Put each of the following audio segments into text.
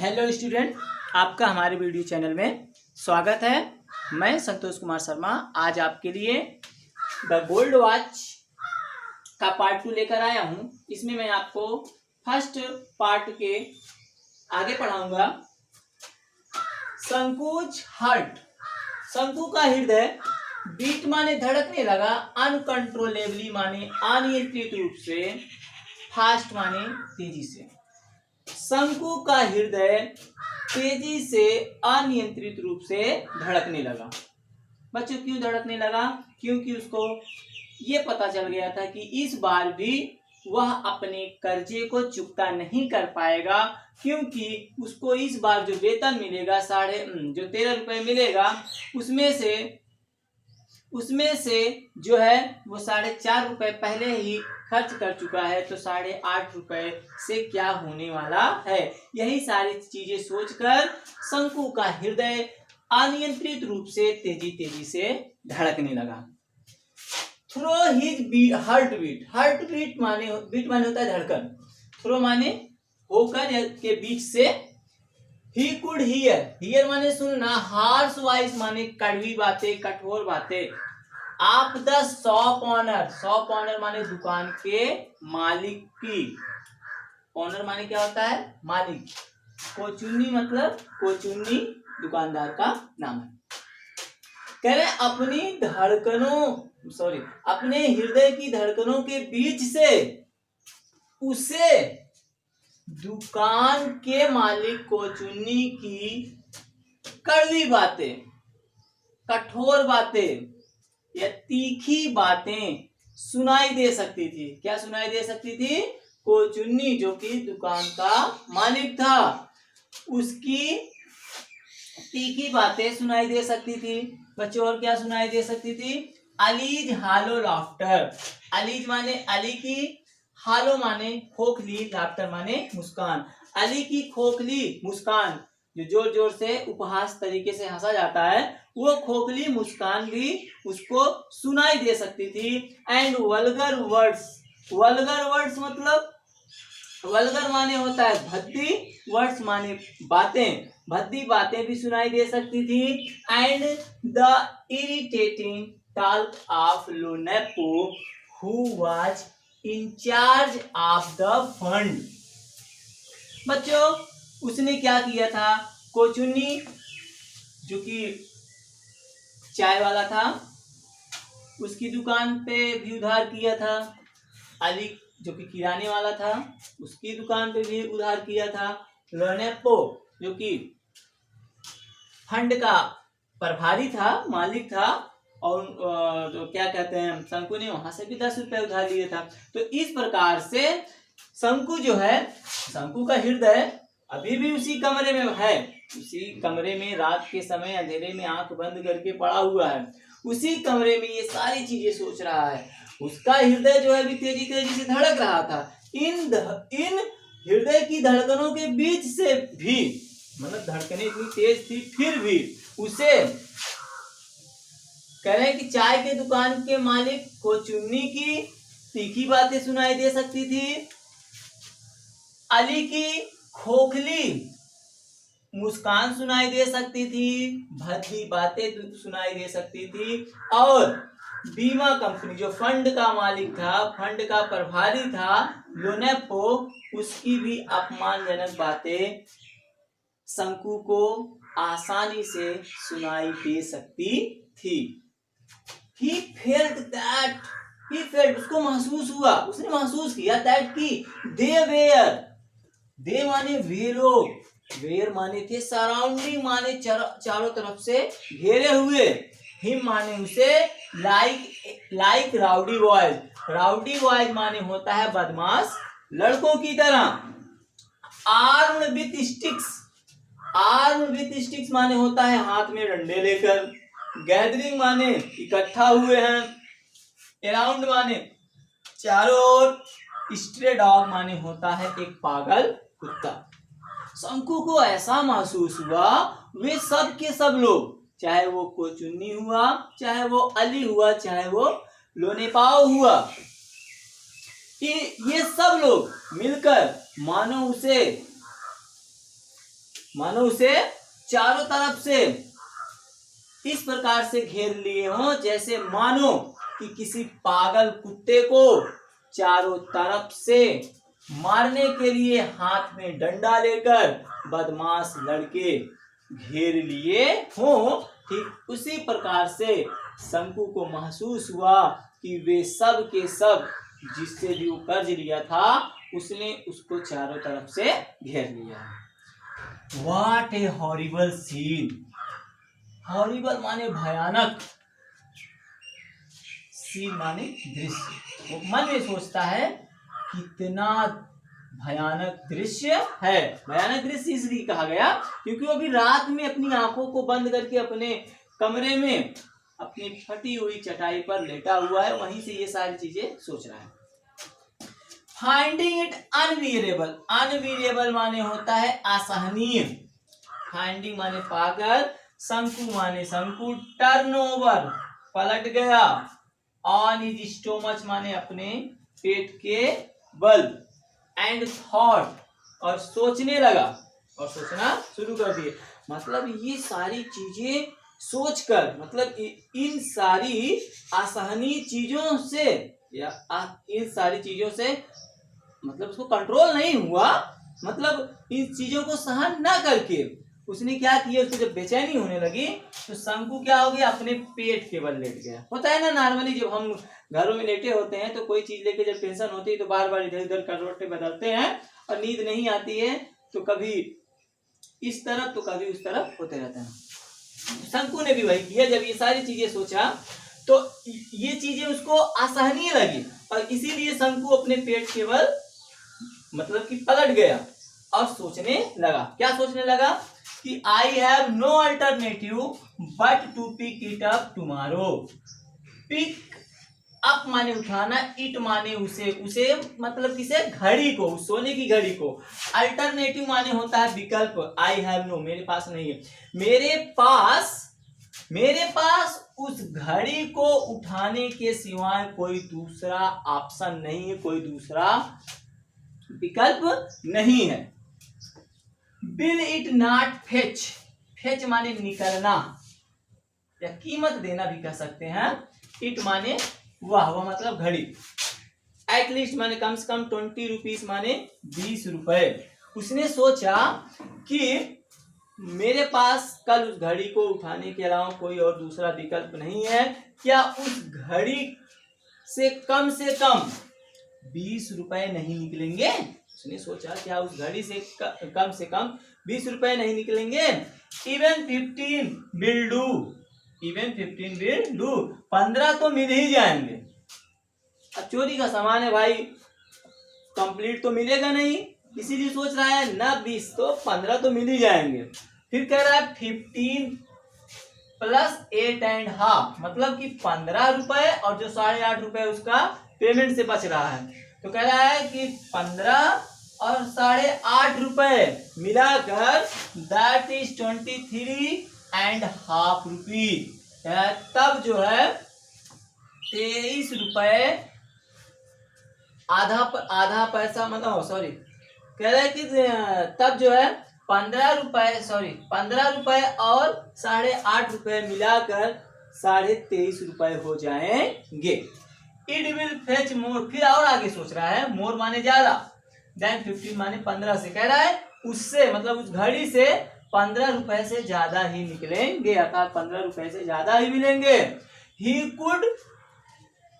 Hello student, आपका हमारे video channel में स्वागत है। मैं संतोष कुमार शर्मा आज आपके लिए द गोल्ड वॉच का पार्ट 2 लेकर आया हूं। इसमें मैं आपको फर्स्ट पार्ट के आगे पढ़ाऊंगा। संकोच हार्ट, शंकु का हृदय, बीट माने धड़कने लगा, अनकंट्रोलेबली माने अनियंत्रित रूप से, फास्ट माने तेजी से। शंकु का हृदय तेजी से अनियंत्रित रूप से धड़कने लगा। बच्चों क्यों धड़कने लगा? क्योंकि उसको ये पता चल गया था कि इस बार भी वह अपने कर्जे को चुकता नहीं कर पाएगा, क्योंकि उसको इस बार जो वेतन मिलेगा 13.5 रुपए मिलेगा, उसमें से जो है वो 4.5 रुपए पहले ही खर्च कर चुका है, तो 8.5 रुपए से क्या होने वाला है। यही सारी चीजें सोचकर शंकु का हृदय अनियंत्रित रूप से तेजी से धड़कने लगा। थ्रो हिज हार्ट बीट माने होता है धड़कन, थ्रो माने होकर के बीच से, ही कुड हियर माने सुनना, हार्श वॉइस माने कड़वी बातें, कठोर बातें, आप द शॉप ऑनर माने दुकान के मालिक की, ऑनर माने क्या होता है? मालिक। कोचुन्नी मतलब कोचुन्नी दुकानदार का नाम है। कह रहे अपने हृदय की धड़कनों के बीच से उसे दुकान के मालिक कोचुन्नी की कड़वी बातें, कठोर बातें या तीखी बातें सुनाई दे सकती थी। क्या सुनाई दे सकती थी? कोचुन्नी जो कि दुकान का मालिक था, उसकी तीखी बातें सुनाई दे सकती थी। बच्चों और क्या सुनाई दे सकती थी? अलीज हालो लाफ्टर, अलीज माने अली की, हालो माने खोखली, लाफ्टर माने मुस्कान। अली की खोखली मुस्कान, जो जोर जोर से उपहास तरीके से हंसा जाता है, वो खोखली मुस्कान भी उसको सुनाई दे सकती थी। एंड वल्गर वर्ड्स मतलब वल्गर माने होता है भद्दी, वर्ड्स माने बातें, भद्दी बातें भी सुनाई दे सकती थी। And the irritating talk of लोनेपो who was in charge of the fund. बच्चों उसने क्या किया था? कोचुन्नी जो कि चाय वाला था, उसकी दुकान पे भी उधार किया था। अली जो कि किराने वाला था, उसकी दुकान पे भी उधार किया था। लोनेपो जो कि फंड का प्रभारी था, मालिक था, और जो क्या कहते हैं, शंकु ने वहां से भी 10 रुपए उधार लिए था। तो इस प्रकार से शंकु जो है, शंकु का हृदय अभी भी उसी कमरे में है, उसी कमरे में रात के समय अंधेरे में आंख बंद करके पड़ा हुआ है, उसी कमरे में ये सारी चीजें सोच रहा है। उसका हृदय जो है भी तेजी से धड़क रहा था। इन हृदय की धड़कनों के बीच से भी, मतलब धड़कनें इतनी तेज थी, फिर भी उसे कह रहे हैं कि चाय के दुकान के मालिक कोचुन्नी की तीखी बातें सुनाई दे सकती थी, अली की खोखली मुस्कान सुनाई दे सकती थी, भद्दी बातें सुनाई दे सकती थी, और बीमा कंपनी जो फंड का मालिक था, फंड का प्रभारी था लोनेपो, उसकी भी अपमानजनक बातें शंकु को आसानी से सुनाई दे सकती थी। He felt उसको महसूस हुआ, उसने महसूस किया that कि they माने वे लोग, वेयर माने थे, सराउंडिंग माने चारों तरफ से घेरे हुए, हिम माने उसे, लाइक राउडी बॉयज माने होता है बदमाश लड़कों की तरह। आर्म्ड विथ स्टिक्स माने होता है हाथ में डंडे लेकर। गैदरिंग माने इकट्ठा हुए हैं। अराउंड माने चारों ओर। स्ट्रे डॉग माने होता है एक पागल कुत्ता। शंकु को ऐसा महसूस हुआ, वे सब के सब लोग, चाहे वो कोचुन्नी हुआ, चाहे वो अली हुआ, चाहे वो लोनेपाओ हुआ, कि ये सब लोग मिलकर मानो उसे मानो उसे चारों तरफ से इस प्रकार से घेर लिए हों जैसे मानो कि किसी पागल कुत्ते को चारों तरफ से मारने के लिए हाथ में डंडा लेकर बदमाश लड़के घेर लिए हों। ठीक उसी प्रकार से शंकु को महसूस हुआ कि वे सब के सब जिससे भी वो कर्ज लिया था उसने उसको चारों तरफ से घेर लिया। What a horrible scene! Horrible माने भयानक, सीन माने दृश्य। वो मन में सोचता है कितना भयानक दृश्य है। भयानक दृश्य इसलिए कहा गया क्योंकि वो अभी रात में अपनी आंखों को बंद करके अपने कमरे में अपनी फटी हुई चटाई पर लेटा हुआ है, वहीं से ये सारी चीजें सोच रहा है। फाइंडिंग इट अनबियरेबल, अनबियरेबल माने होता है असहनीय, फाइंडिंग माने पाकर, शंकु माने शंकु, टर्नओवर पलट गया, ऑन इज स्टोमच माने अपने पेट के बल, एंड थॉट और सोचने लगा और सोचना शुरू कर दिए। मतलब ये सारी चीजें सोचकर, मतलब इन सारी असहनीय चीजों से या इन सारी चीजों से मतलब उसको कंट्रोल नहीं हुआ, मतलब इन चीजों को सहन ना करके उसने क्या किया, उसको जब बेचैनी होने लगी तो शंकु क्या हो गया, अपने पेट के बल लेट गया। होता है ना नॉर्मली जब हम घरों में लेटे होते हैं तो कोई चीज लेके जब टेंशन होती है तो बार बार इधर उधर करवटें बदलते हैं और नींद नहीं आती है तो कभी इस तरफ तो कभी उस तरफ होते रहते हैं। शंकु ने भी वही किया। जब ये सारी चीजें सोचा तो ये चीजें उसको असहनीय लगी और इसीलिए शंकु अपने पेट के बल मतलब कि पलट गया और सोचने लगा। क्या सोचने लगा कि I have no alternative but to pick it up tomorrow. Pick up माने उठाना, इट माने उसे, उसे मतलब किसे, घड़ी को, सोने की घड़ी को। अल्टरनेटिव माने होता है विकल्प। आई हैव नो, मेरे पास नहीं है, मेरे पास उस घड़ी को उठाने के सिवाय कोई दूसरा ऑप्शन नहीं है, कोई दूसरा विकल्प नहीं है। Bill it not fetch, fetch माने निकलना या कीमत देना भी कह सकते हैं। इट माने वह मतलब घड़ी। एटलीस्ट माने कम से कम 20 रुपीज माने 20 रुपए। उसने सोचा कि मेरे पास कल उस घड़ी को उठाने के अलावा कोई और दूसरा विकल्प नहीं है, क्या उस घड़ी से कम 20 रुपए नहीं निकलेंगे। उसने सोचा क्या उस घड़ी से कम 20 रुपए नहीं निकलेंगे। Even 15 will do, even 15 will do, 15 तो मिल ही जाएंगे। अब चोरी का सामान है भाई, कंप्लीट तो मिलेगा नहीं, इसीलिए सोच रहा है ना 20 तो 15 तो मिल ही जाएंगे। फिर कह रहा है 15 प्लस 8.5 मतलब कि 15 रुपए और जो 8.5 रुपए उसका पेमेंट से बच रहा है, तो कह रहा है कि 15 और 8.5 रुपए मिलाकर दैट इज 23.5 रुपीज। तब जो है 23 रुपए आधा पैसा मतलब सॉरी कह रहा है कि तब जो है 15 रुपए और 8.5 रुपए मिलाकर 23.5 रुपए हो जाएंगे। इट विल फेच मोर, फिर और आगे सोच रहा है, मोर माने ज्यादा, देन 15 माने 15 से, कह रहा है उससे मतलब उस घड़ी से 15 रुपए से ज्यादा ही निकलेंगे, अर्थात 15 रुपए से ज्यादा ही मिलेंगे। ही कुड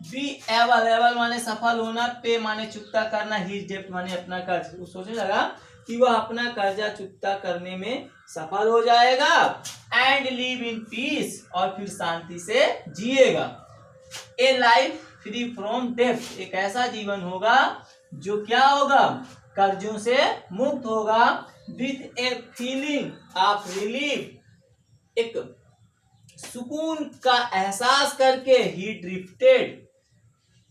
बी एबल माने सफल होना, पे माने चुकता करना, ही डेप्ट माने अपना कर्ज। वो सोचने लगा कि वह अपना कर्जा चुकता करने में सफल हो जाएगा। एंड लिव इन पीस, और फिर शांति से जिएगा। ए लाइफ फ्री फ्रॉम डेप्ट, एक ऐसा जीवन होगा जो क्या होगा, कर्जों से मुक्त होगा। With a feeling of relief, एक सुकून का एहसास करके ही ड्रिफ्टेड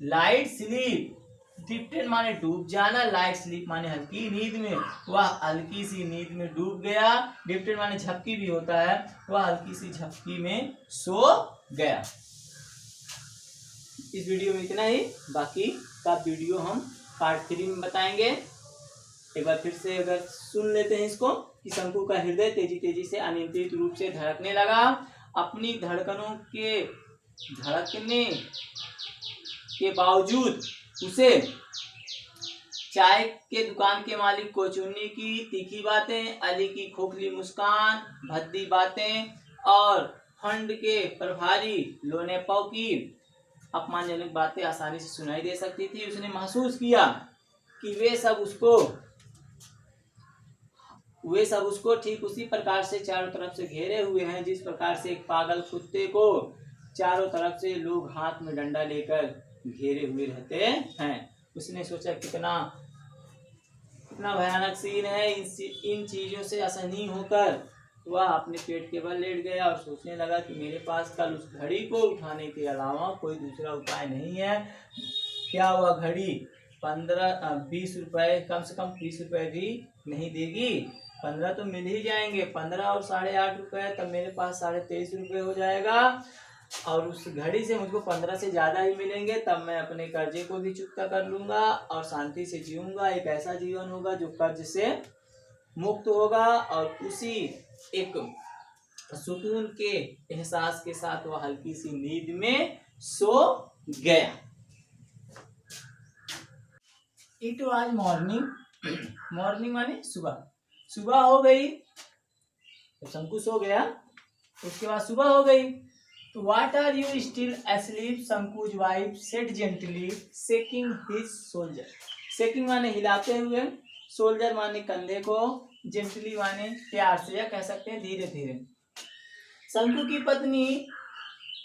लाइट स्लीप, ड्रिफ्टेड माने डूब जाना, लाइट स्लीप माने हल्की नींद में, वह हल्की सी नींद में डूब गया। ड्रिफ्टेड माने झपकी भी होता है, वह हल्की सी झपकी में सो गया। इस वीडियो में इतना ही, बाकी का वीडियो हम पार्ट 3 में बताएंगे। एक बार फिर से अगर सुन लेते हैं इसको कि शंकु का हृदय तेजी तेजी से अनियंत्रित रूप से धड़कने लगा। अपनी धड़कनों के धड़कने के बावजूद उसे चाय के दुकान के मालिक को चुन्नी की तीखी बातें, अली की खोखली मुस्कान, भद्दी बातें और फंड के प्रभारी लोनेपो की अपमानजनक बातें आसानी से सुनाई दे सकती थी। उसने महसूस किया कि वे सब उसको ठीक उसी प्रकार से चारों तरफ से घेरे हुए हैं जिस प्रकार से एक पागल कुत्ते को चारों तरफ से लोग हाथ में डंडा लेकर घेरे हुए रहते हैं। उसने सोचा कितना भयानक सीन है। इन चीजों से असहनीय होकर वह अपने पेट के बल लेट गया और सोचने लगा कि मेरे पास कल उस घड़ी को उठाने के अलावा कोई दूसरा उपाय नहीं है। क्या वह घड़ी 15-20 रुपए, कम से कम 20 रुपए भी नहीं देगी? 15 तो मिल ही जाएंगे, 15 और 8.5 रुपए, तब मेरे पास 23.5 रुपए हो जाएगा और उस घड़ी से मुझको 15 से ज्यादा ही मिलेंगे। तब मैं अपने कर्जे को भी चुकता कर लूंगा और शांति से जीऊंगा। एक ऐसा जीवन होगा जो कर्ज से मुक्त होगा और उसी एक सुकून के एहसास के साथ वह हल्की सी नींद में सो गया। इट वॉज मॉर्निंग माने सुबह हो गई। तो शंकु सो गया, उसके बाद सुबह हो गई। तो what are you still asleep, शंकु's wife said gently shaking his shoulder. Shaking माने हिलाते हुए, शोल्डर माने कंधे को, जेंटली माने प्यार से, या कह सकते हैं धीरे धीरे। शंकु की पत्नी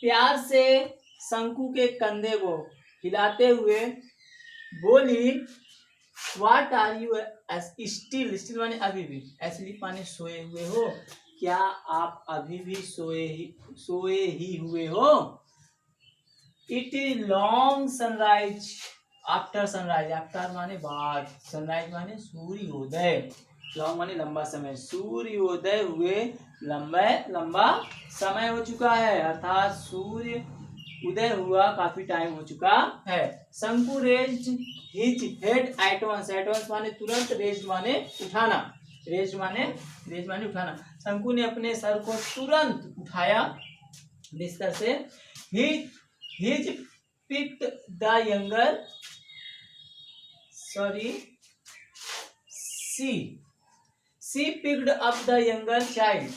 प्यार से शंकु के कंधे को हिलाते हुए बोली, व्हाट आर यू स्टिल माने अभी भी, एस्लीप माने सोए हुए हो, क्या आप अभी भी सोए ही हुए हो? It is long sunrise after sunrise, after माने बाद, सनराइज माने सूर्योदय, लॉन्ग माने लंबा समय, सूर्योदय हुए लंबा समय हो चुका है, अर्थात सूर्य उदय हुआ काफी टाइम हो चुका है। Shanku raised his head at once माने तुरंत, रेज्ड माने उठाना, शंकु ने अपने सर को तुरंत उठाया बिस्तर से। His picked the younger she picked up the younger child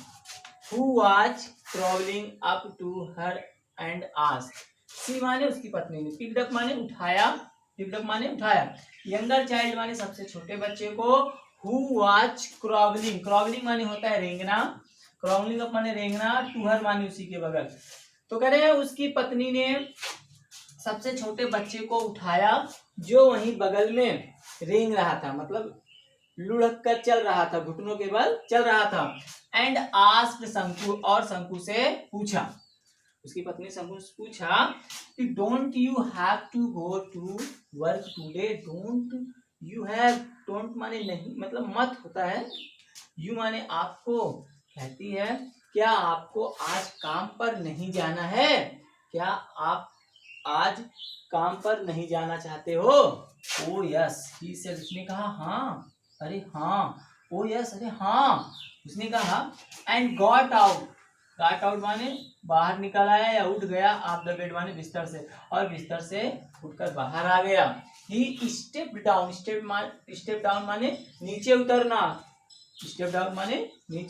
who was crawling up to her and asked. She माने उसकी पत्नी ने, पिक्ड अप माने उठाया, यंगर चाइल्ड माने सबसे छोटे बच्चे को, हु वाज क्राउलिंग माने होता है रेंगना, क्राउलिंग अप माने रेंगना, टू हर माने उसी के बगल। तो कह रहे हैं उसकी पत्नी ने सबसे छोटे बच्चे को उठाया जो वहीं बगल में रेंग रहा था, मतलब लुढ़क कर चल रहा था, घुटनों के बल चल रहा था। एंड आस्क्ड शंकु, और शंकु से पूछा, उसकी पत्नी शंकु से पूछा कि don't you have to go to work today, don't माने नहीं, मतलब मत होता है, यू माने आपको, कहती है क्या आपको आज काम पर नहीं जाना है? क्या आप आज काम पर नहीं जाना चाहते हो? ओ यस, ही सेड, उसने कहा हाँ, अरे हाँ, ओ यस, अरे हाँ, उसने कहा। एंड गॉट आउट माने बाहर निकल आया या उठ गया, ऑफ द बेड माने बिस्तर से, और बिस्तर से उठकर बाहर आ गया। ही स्टेप डाउन माने नीचे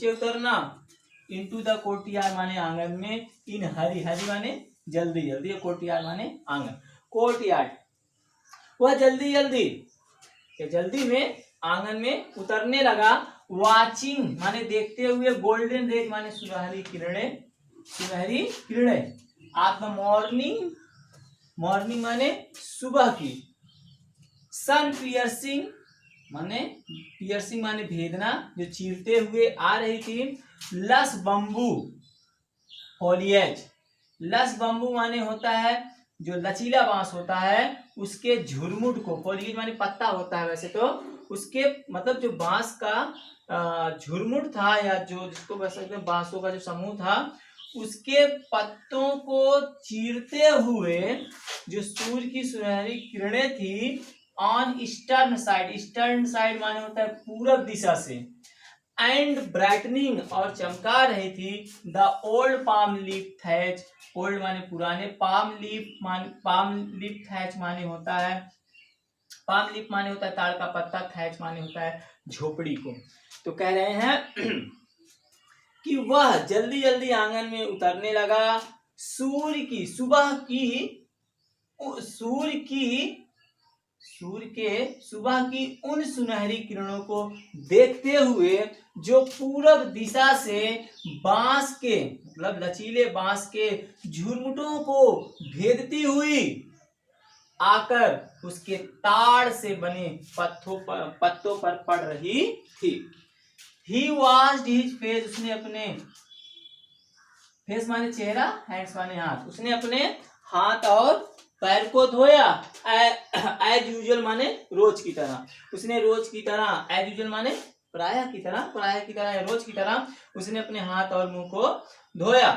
उतरना, इनटू द कोर्टयार्ड माने आंगन में, इन हरी माने जल्दी, कोर्टयार्ड माने आंगन, कोर्टयार्ड, वह जल्दी में आंगन में उतरने लगा। वाचिंग माने देखते हुए, गोल्डन रेज माने सुनहरी किरणें, आप द मॉर्निंग माने सुबह की, सन पियर्सिंग माने भेदना, जो चीरते हुए आ रही थी। लस बम्बू फॉलिएज, लस बम्बू माने होता है जो लचीला बांस होता है, उसके झुरमुट को, फॉलिएज माने पत्ता होता है वैसे तो, उसके मतलब जो बांस का झुरमुट था, या जो जिसको कह सकते हैं बांसों का जो समूह था, उसके पत्तों को चीरते हुए जो सूर्य की सुनहरी किरणें थी on eastern side, eastern side माने होता है पूरब दिशा से, एंड ब्राइटनिंग और चमका रही थी the old palm leaf thatch, old माने पुराने, पाम लीफ थैच माने होता है, पाम लीफ माने होता है ताड़ का पत्ता, थैच माने होता है झोपड़ी को। तो कह रहे हैं कि वह जल्दी जल्दी आंगन में उतरने लगा, सूर्य की सुबह की उन सुनहरी किरणों को देखते हुए जो पूरब दिशा से बांस के मतलब लचीले बांस के झुरमुटों को भेदती हुई आकर उसके ताड़ से बने पत्तों पर पड़ रही थी। He washed his face, उसने अपने फेस माने चेहरा, हैंड्स माने हाथ, उसने अपने हाथ और पैर को धोया, एज यूजुअल माने रोज की तरह, उसने रोज की तरह, एज यूजुअल माने प्रायः की तरह या रोज की तरह उसने अपने हाथ और मुंह को धोया।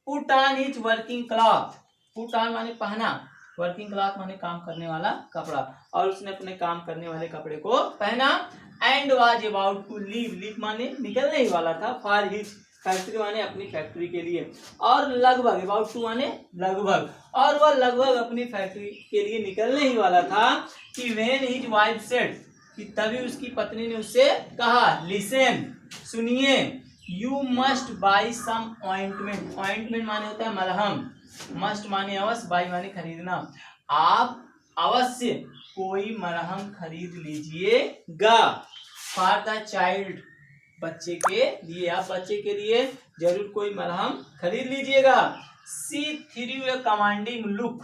Put on his working cloth, put on माने पहना, वर्किंग क्लॉथ माने काम करने वाला कपड़ा, और उसने अपने काम करने वाले कपड़े को पहना। And was about to leave माने निकलने ही वाला था, फॉर हिज फैक्ट्री माने अपनी फैक्ट्री के लिए, और लगभग, अबाउट टू माने लगभग, और वह लगभग अपनी फैक्ट्री के लिए निकलने ही वाला था कि व्हेन हिज वाइफ सेड, कि तभी उसकी पत्नी ने उससे कहा, लिसन सुनिए, you must buy some ointment, ointment माने होता है मलहम, मस्ट माने अवश्य, बाई माने खरीदना, आप अवश्य कोई मलहम खरीद लीजिएगा, फॉर द चाइल्ड, बच्चे के लिए, आप बच्चे के लिए जरूर कोई मलहम खरीद लीजिएगा। See through a commanding look,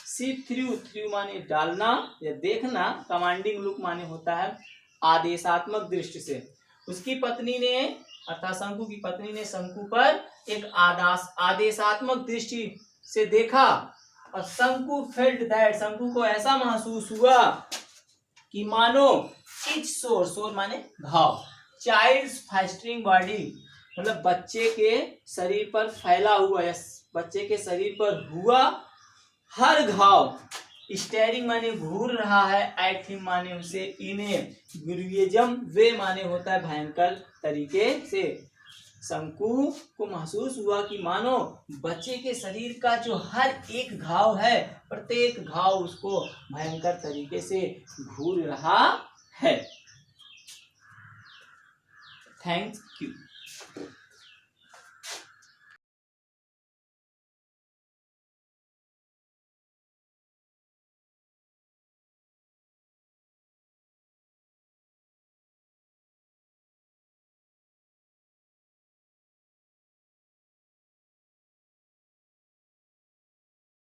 see through माने डालना या देखना, कमांडिंग लुक माने होता है आदेशात्मक दृष्टि से, उसकी पत्नी ने अर्थात शंकु की पत्नी ने शंकु पर एक आदेशात्मक दृष्टि से देखा, और शंकु फेल्ट दैट, शंकु को ऐसा महसूस हुआ कि मानो इच सोर माने घाव, चाइल्ड्स फाइस्टरिंग बॉडी मतलब बच्चे के शरीर पर फैला हुआ या बच्चे के शरीर पर हुआ हर घाव, स्टेरिंग माने घूर रहा है, एट हिम माने उसे, इने ग्रुएजम वे माने होता है भयंकर तरीके से, शंकु को महसूस हुआ कि मानो बच्चे के शरीर का जो हर एक घाव है, प्रत्येक घाव उसको भयंकर तरीके से घूर रहा है। Thank you.